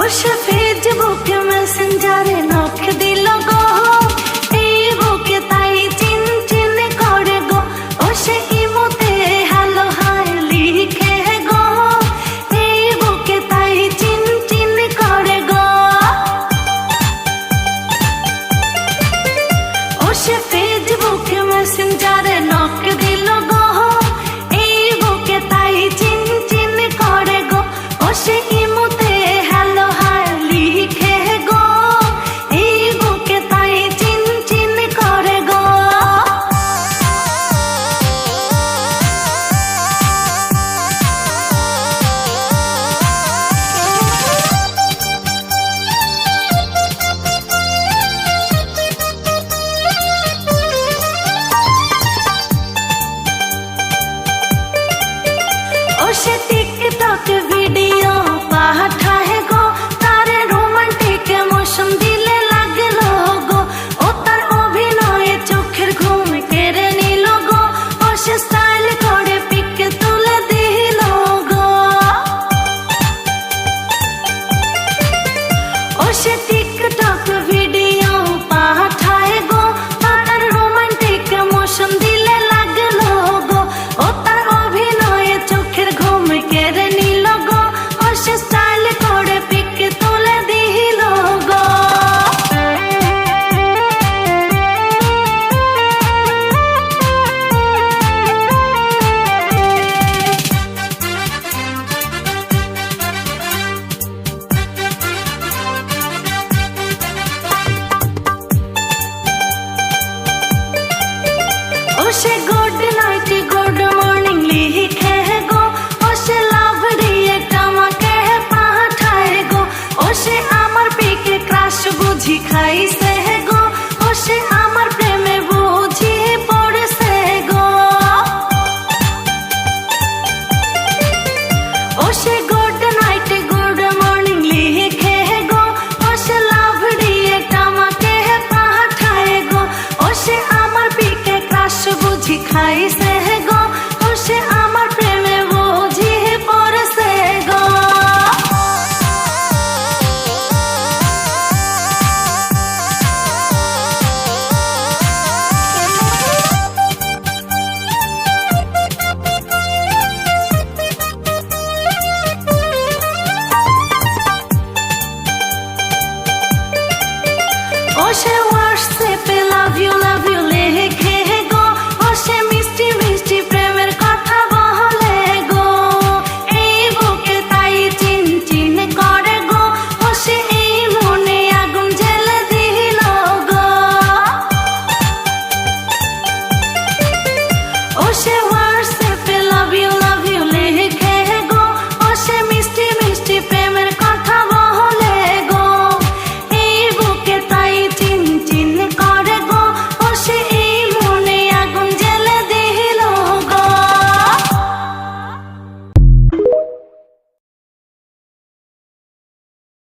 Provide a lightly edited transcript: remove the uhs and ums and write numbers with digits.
ওসে Facebook মেসেঞ্জারে নখ দিল গো, এই বুকে তাই চিন চিন করে গো। ওসে ইমোতে হ্যালো হাই লিখে গো, এই বুকে তাই চিন চিন করে গো। ওসে ফেসবুক মেসেঞ্জারে নখ দিল গো, এই বুকে তাই চিন চিন করে গো। ওসে ইমোতে হ্যালো হাই লিখে গো, এই বুকে তাই চিন চিন করে গো। ওসে টিকটক ভিডিও পাঠায় গো, তার রোমান্টিক মৌসুম দিলে লাগলো গো। ও তার অভিনয়ে চোখের ঘুম কেড়ে নিল গো, ওসে স্টাইল করে পিক তুলে দিল গো। ওসে টিকটক ভিডিও পাঠায় গো, তার রোমান্টিক মৌসুম দিলে লাগলো গো। ও তার অভিনয়ে চোখের ঘুম কেড়ে নিল গো, ওসে স্টাইল করে পিক তুলে দিল গো। ওসে গুড নাইট গুড মর্নিং লিখে গো, ওসে লাভ রিয়েক্ট আমাকে পাঠায় গো। ওসে আমার পিকে ক্রাশ বুঝি খাইছে গো, ওসে